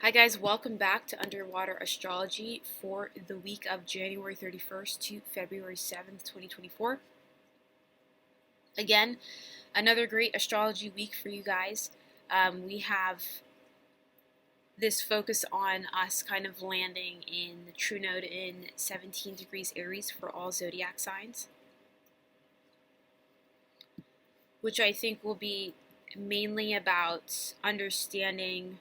Hi guys, welcome back to Underwater Astrology for the week of January 31st to February 7th, 2024. Again, another great astrology week for you guys. We have this focus on us kind of landing in the true node in 17 degrees Aries for all zodiac signs, which I think will be mainly about understanding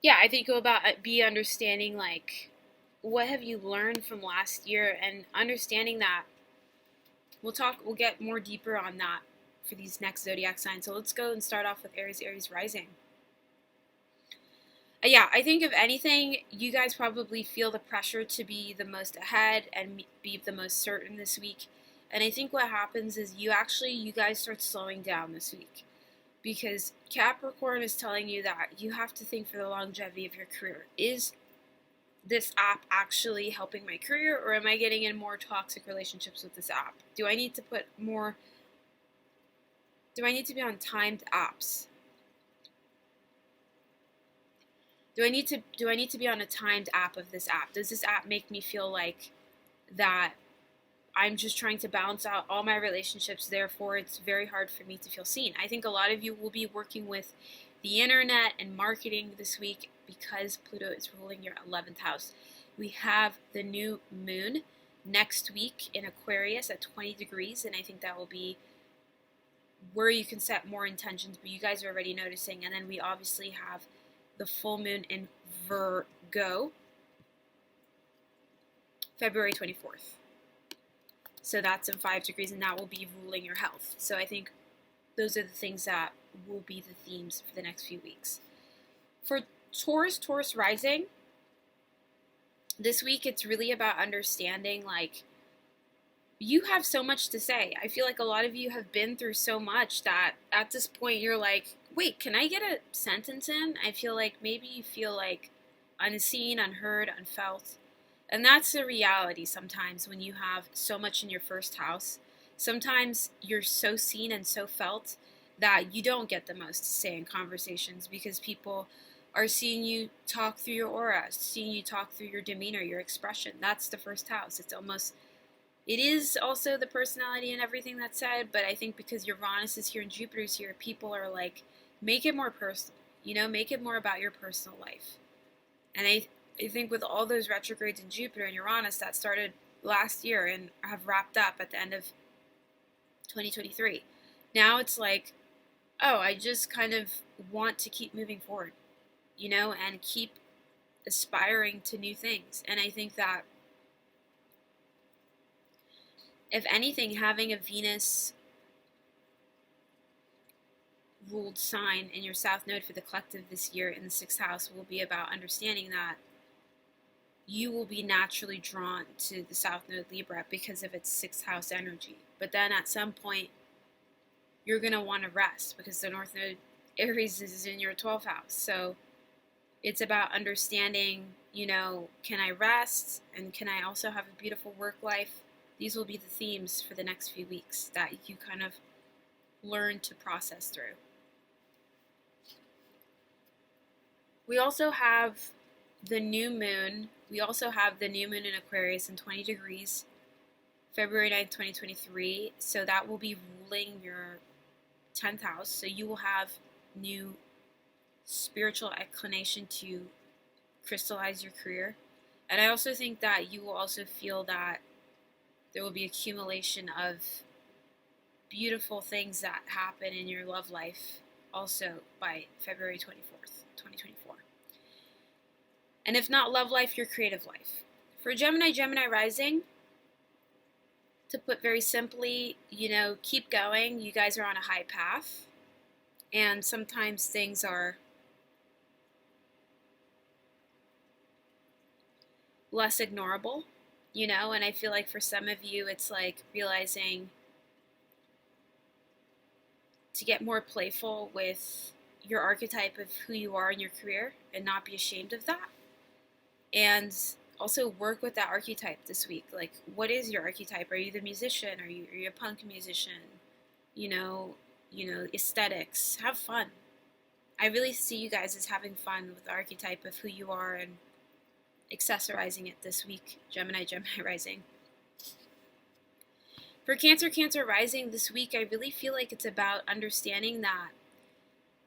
I think it'll be understanding like what have you learned from last year and understanding that we'll get more deeper on that for these next zodiac signs. So let's go and start off with Aries rising. I think if anything, you guys probably feel the pressure to be the most ahead and be the most certain this week. And I think what happens is you guys start slowing down this week because Capricorn is telling you that you have to think for the longevity of your career. Is this app actually helping my career, or am I getting in more toxic relationships with this app? Do I need to be on timed apps? Do I need to be on a timed app of this app? Does this app make me feel like that I'm just trying to balance out all my relationships, therefore it's very hard for me to feel seen? I think a lot of you will be working with the internet and marketing this week because Pluto is ruling your 11th house. We have the new moon next week in Aquarius at 20 degrees, and I think that will be where you can set more intentions, but you guys are already noticing. And then we obviously have the full moon in Virgo, February 24th. So that's in 5 degrees, and that will be ruling your health. So I think those are the things that will be the themes for the next few weeks. For Taurus rising, this week it's really about understanding like you have so much to say. I feel like a lot of you have been through so much that at this point you're like, wait, can I get a sentence in? I feel like maybe you feel like unseen, unheard, unfelt. And that's the reality sometimes when you have so much in your first house. Sometimes you're so seen and so felt that you don't get the most to say in conversations because people are seeing you talk through your aura, seeing you talk through your demeanor, your expression. That's the first house. It is also the personality and everything that's said, but I think because Uranus is here and Jupiter is here, people are like, make it more personal, make it more about your personal life. And I think with all those retrogrades in Jupiter and Uranus that started last year and have wrapped up at the end of 2023, now it's like, oh, I just kind of want to keep moving forward, and keep aspiring to new things. And I think that if anything, having a Venus ruled sign in your South Node for the collective this year in the 6th house will be about understanding that you will be naturally drawn to the South Node Libra because of its 6th house energy. But then at some point, you're going to want to rest because the North Node Aries is in your 12th house. So it's about understanding, can I rest and can I also have a beautiful work life? These will be the themes for the next few weeks that you kind of learn to process through. We also have the new moon. We also have the new moon in Aquarius in 20 degrees, February 9th, 2023. So that will be ruling your 10th house. So you will have new spiritual inclination to crystallize your career. And I also think that you will also feel that there will be accumulation of beautiful things that happen in your love life also by February 24th, 2024. And if not love life, your creative life. For Gemini rising, to put very simply, keep going. You guys are on a high path. And sometimes things are less ignorable, and I feel like for some of you, it's like realizing to get more playful with your archetype of who you are in your career and not be ashamed of that. And also work with that archetype this week. Like, what is your archetype? Are you the musician? Are you a punk musician? You know, aesthetics. Have fun. I really see you guys as having fun with the archetype of who you are and accessorizing it this week, Gemini rising. For Cancer rising this week, I really feel like it's about understanding that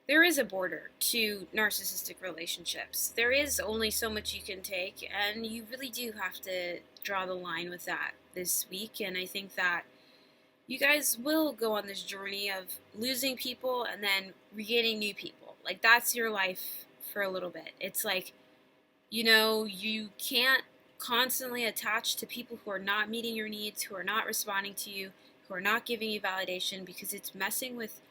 there is a border to narcissistic relationships. There is only so much you can take, and you really do have to draw the line with that this week. And I think that you guys will go on this journey of losing people and then regaining new people. Like, that's your life for a little bit. It's like, you can't constantly attach to people who are not meeting your needs, who are not responding to you, who are not giving you validation, because it's messing with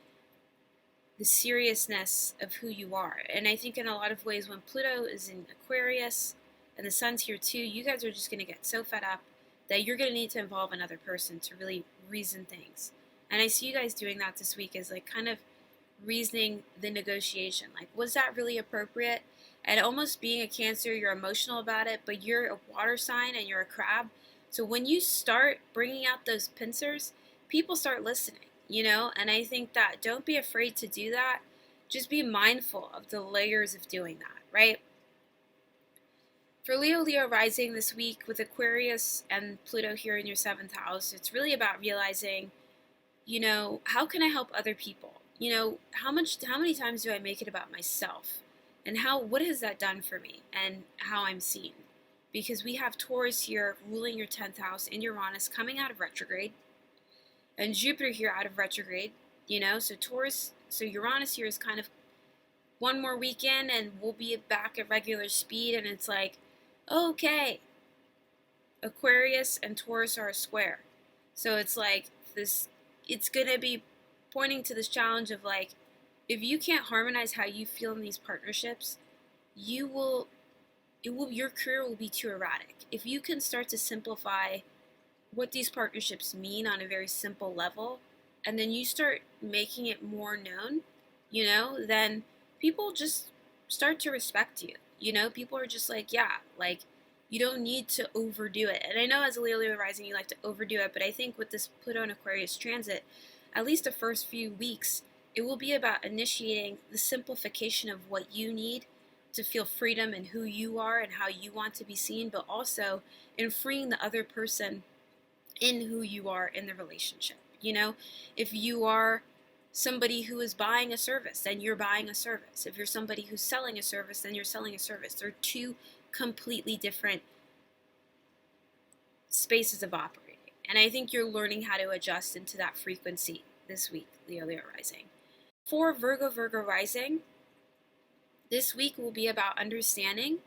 the seriousness of who you are. And I think in a lot of ways, when Pluto is in Aquarius and the sun's here too, you guys are just going to get so fed up that you're going to need to involve another person to really reason things. And I see you guys doing that this week, as like kind of reasoning the negotiation. Like, was that really appropriate? And almost being a Cancer, you're emotional about it, but you're a water sign and you're a crab. So when you start bringing out those pincers, people start listening, And I think that don't be afraid to do that. Just be mindful of the layers of doing that, right? For Leo rising this week with Aquarius and Pluto here in your 7th house, it's really about realizing, how can I help other people? How many times do I make it about myself? And what has that done for me and how I'm seen? Because we have Taurus here ruling your 10th house and Uranus coming out of retrograde, and Jupiter here out of retrograde, so Uranus here is kind of one more weekend and we'll be back at regular speed, and it's like, okay, Aquarius and Taurus are a square. So it's like this, it's going to be pointing to this challenge of like, if you can't harmonize how you feel in these partnerships, your career will be too erratic. If you can start to simplify what these partnerships mean on a very simple level, and then you start making it more known, then people just start to respect you. People are just like, yeah, like, you don't need to overdo it. And I know as a Leo rising, you like to overdo it, but I think with this Pluto and Aquarius transit, at least the first few weeks, it will be about initiating the simplification of what you need to feel freedom in who you are and how you want to be seen, but also in freeing the other person in who you are in the relationship. If you are somebody who is buying a service, then you're buying a service. If you're somebody who's selling a service, then you're selling a service. They're two completely different spaces of operating. And I think you're learning how to adjust into that frequency this week, Leo rising. For Virgo rising, this week will be about understanding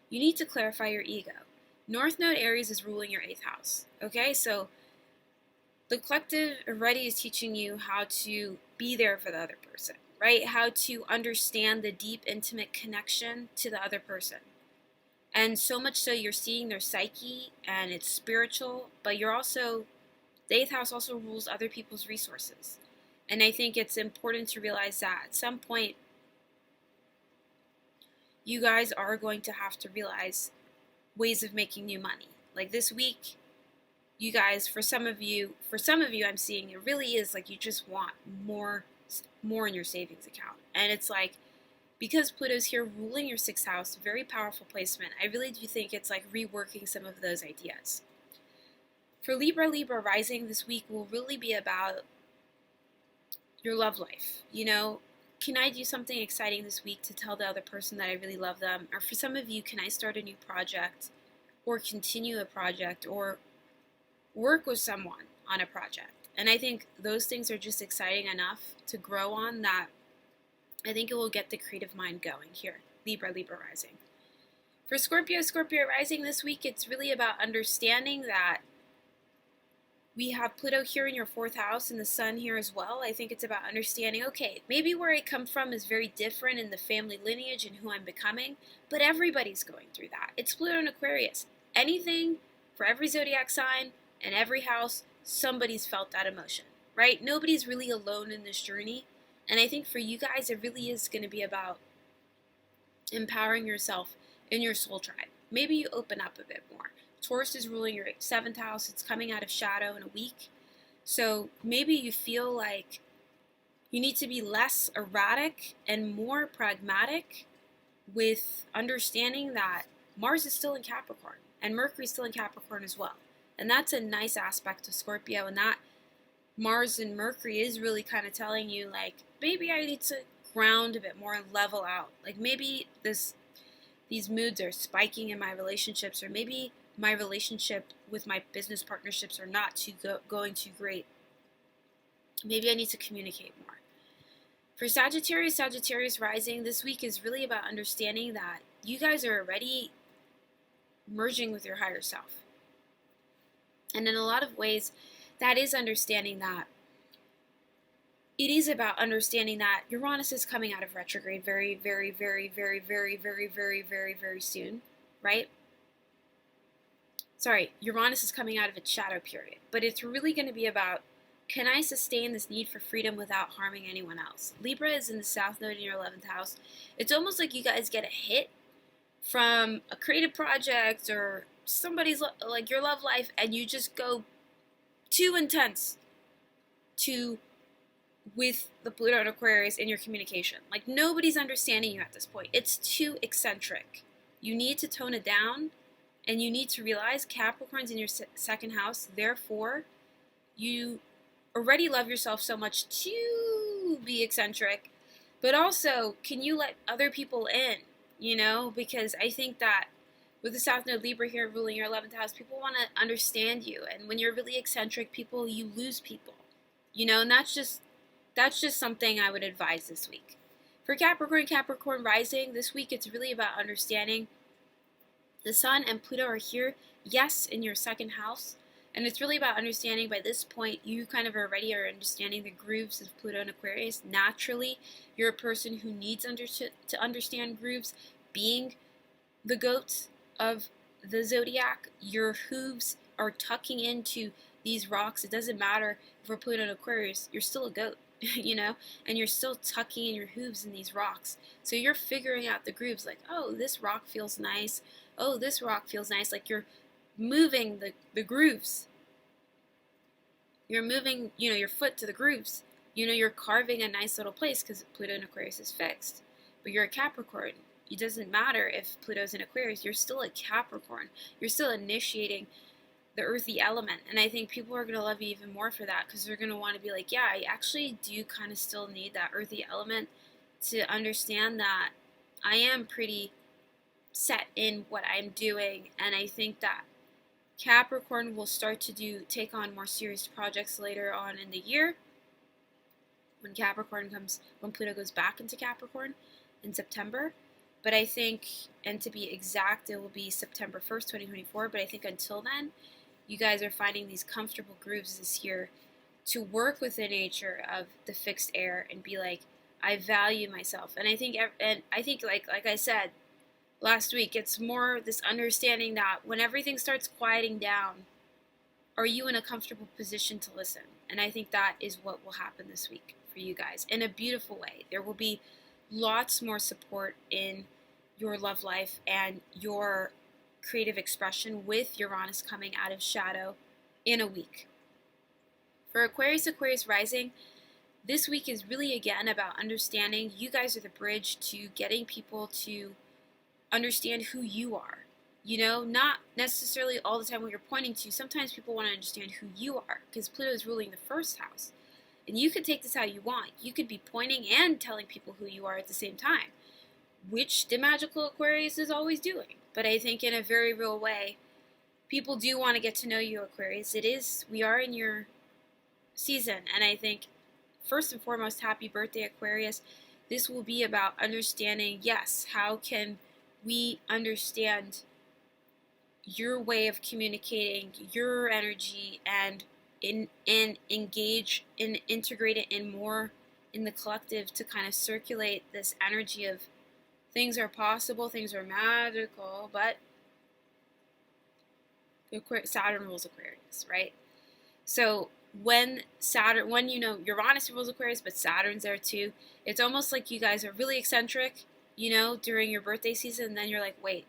you need to clarify your ego. North Node Aries is ruling your 8th house. Okay, so the collective already is teaching you how to be there for the other person, right? How to understand the deep, intimate connection to the other person. And so much so you're seeing their psyche and it's spiritual, but you're also, the 8th house also rules other people's resources. And I think it's important to realize that at some point, you guys are going to have to realize ways of making new money. Like this week, you guys, for some of you, I'm seeing it really is like you just want more in your savings account. And it's like, because Pluto's here ruling your 6th house, very powerful placement, I really do think it's like reworking some of those ideas. For Libra rising this week will really be about your love life. Can I do something exciting this week to tell the other person that I really love them? Or for some of you, can I start a new project or continue a project or work with someone on a project? And I think those things are just exciting enough to grow on that I think it will get the creative mind going here, Libra rising. For Scorpio rising this week, it's really about understanding that we have Pluto here in your 4th house and the sun here as well. I think it's about understanding, okay, maybe where I come from is very different in the family lineage and who I'm becoming, but everybody's going through that. It's Pluto and Aquarius. Anything for every zodiac sign and every house, somebody's felt that emotion, right? Nobody's really alone in this journey. And I think for you guys, it really is going to be about empowering yourself in your soul tribe. maybe you open up a bit more. Taurus is ruling your 7th house. It's coming out of shadow in a week. So maybe you feel like you need to be less erratic and more pragmatic with understanding that Mars is still in Capricorn and Mercury is still in Capricorn as well. And that's a nice aspect of Scorpio. And that Mars and Mercury is really kind of telling you, like, maybe I need to ground a bit more and level out. Like, maybe these moods are spiking in my relationships, or maybe my relationship with my business partnerships are not going too great. Maybe I need to communicate more. For Sagittarius rising, this week is really about understanding that you guys are already merging with your higher self. And in a lot of ways, that is understanding that it is about understanding that Uranus is coming out of retrograde very, very, very, very, very, very, very, very, very soon, right? Sorry, Uranus is coming out of its shadow period. But it's really going to be about, can I sustain this need for freedom without harming anyone else? Libra is in the South Node in your 11th house. It's almost like you guys get a hit from a creative project or somebody's, like, your love life, and you just go too intense with the Pluto and Aquarius in your communication. Like, nobody's understanding you at this point. It's too eccentric. You need to tone it down, and you need to realize Capricorn's in your 2nd house. Therefore, you already love yourself so much to be eccentric, but also, can you let other people in? Because I think that with the South Node Libra here ruling your 11th house, people want to understand you, and when you're really eccentric, you lose people. And that's just something I would advise this week. For Capricorn rising, this week it's really about understanding the Sun and Pluto are here, yes, in your 2nd house. And it's really about understanding, by this point, you kind of already are understanding the grooves of Pluto and Aquarius. Naturally, you're a person who needs to understand grooves. Being the goat of the zodiac, your hooves are tucking into these rocks. It doesn't matter if we're Pluto and Aquarius, you're still a goat, and you're still tucking in your hooves in these rocks. So you're figuring out the grooves, like, oh, this rock feels nice. Oh, this rock feels nice. Like, you're moving the grooves. You're moving, your foot to the grooves. You're carving a nice little place because Pluto in Aquarius is fixed. But you're a Capricorn. It doesn't matter if Pluto's in Aquarius. You're still a Capricorn. You're still initiating the earthy element. And I think people are going to love you even more for that, because they're going to want to be like, yeah, I actually do kind of still need that earthy element to understand that I am pretty set in what I'm doing. And I think that Capricorn will start to take on more serious projects later on in the year when Pluto goes back into Capricorn in September. But I think, and to be exact, it will be September 1st, 2024. But I think until then, you guys are finding these comfortable grooves this year to work with the nature of the fixed air and be like, I value myself. And I think like I said last week, it's more this understanding that when everything starts quieting down, are you in a comfortable position to listen? And I think that is what will happen this week for you guys in a beautiful way. There will be lots more support in your love life and your creative expression with Uranus coming out of shadow in a week. For Aquarius rising, this week is really again about understanding you guys are the bridge to getting people to understand who you are. Not necessarily all the time what you're pointing to. Sometimes people want to understand who you are because Pluto is ruling the 1st house. And you could take this how you want. You could be pointing and telling people who you are at the same time, which the magical Aquarius is always doing. But I think in a very real way, people do want to get to know you, Aquarius. We are in your season. And I think, first and foremost, happy birthday, Aquarius. This will be about understanding, yes, how can we understand your way of communicating, your energy, and engage and integrate it in more in the collective to kind of circulate this energy of things are possible, things are magical, but Saturn rules Aquarius, right? So when Uranus rules Aquarius, but Saturn's there too, it's almost like you guys are really eccentric, during your birthday season, and then you're like, wait,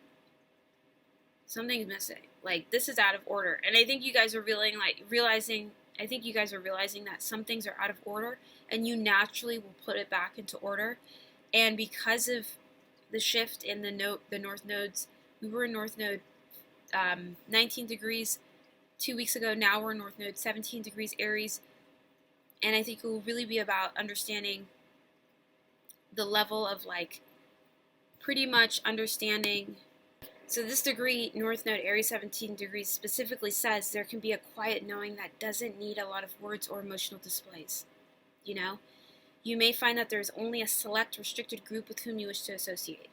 Something's missing. Like, this is out of order. And I think you guys are realizing that some things are out of order, and you naturally will put it back into order. And because of the shift in the north nodes, we were in north node 19 degrees 2 weeks ago. Now we're in north node 17 degrees Aries. And I think it will really be about understanding the level of, like, pretty much understanding. So this degree, North Node Aries 17 degrees, specifically says there can be a quiet knowing that doesn't need a lot of words or emotional displays. You know? You may find that there's only a select, restricted group with whom you wish to associate.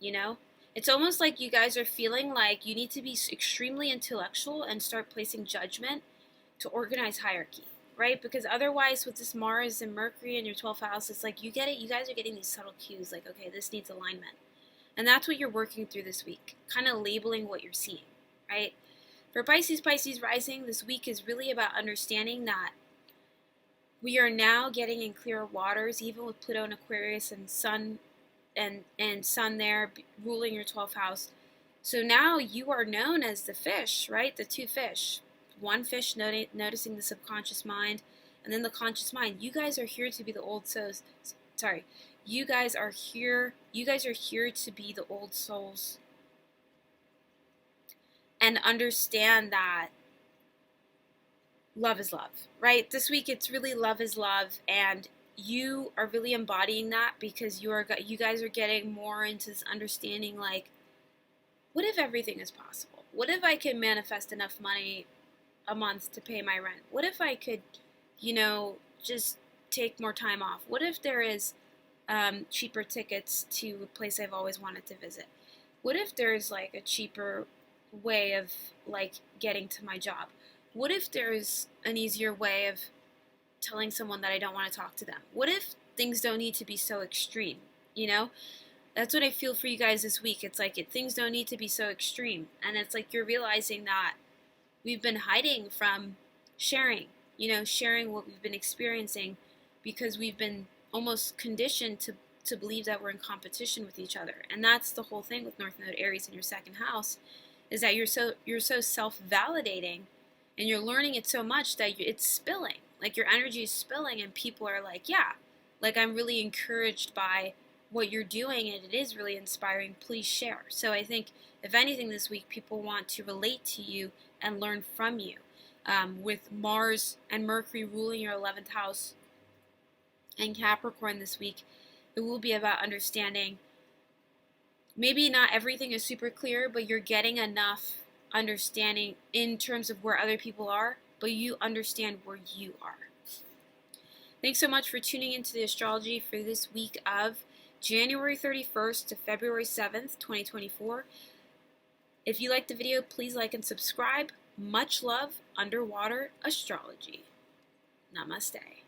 You know? It's almost like you guys are feeling like you need to be extremely intellectual and start placing judgment to organize hierarchy. Right? Because otherwise, with this Mars and Mercury in your 12th house, it's like you guys are getting these subtle cues, like, okay, this needs alignment. And that's what you're working through this week, kind of labeling what you're seeing, right? For Pisces rising, this week is really about understanding that we are now getting in clearer waters, even with Pluto and Aquarius and Sun and Sun there ruling your 12th house. So now you are known as the fish, right? The two fish. One fish noticing the subconscious mind, and then the conscious mind. You guys are here to be the old souls. Sorry. You guys are here to be the old souls and understand that love is love, right? This week it's really love is love, and you are really embodying that because you guys are getting more into this understanding, like, what if everything is possible? What if I could manifest enough money a month to pay my rent? What if I could, just take more time off? What if there is cheaper tickets to a place I've always wanted to visit? What if there's, like, a cheaper way of, like, getting to my job? What if there's an easier way of telling someone that I don't want to talk to them? What if things don't need to be so extreme? That's what I feel for you guys this week. It's like things don't need to be so extreme, and it's like you're realizing that we've been hiding from sharing what we've been experiencing because we've been almost conditioned to believe that we're in competition with each other. And that's the whole thing with North Node Aries in your second house, is that you're so self-validating, and you're learning it so much that it's spilling. Like, your energy is spilling, and people are like, yeah, like, I'm really encouraged by what you're doing, and it is really inspiring. Please share. So I think, if anything, this week, people want to relate to you and learn from you. With Mars and Mercury ruling your 11th house and Capricorn this week, it will be about understanding. Maybe not everything is super clear, but you're getting enough understanding in terms of where other people are, but you understand where you are. Thanks so much for tuning into the astrology for this week of January 31st to February 7th, 2024. If you liked the video, please like and subscribe. Much love, Underwater Astrology. Namaste.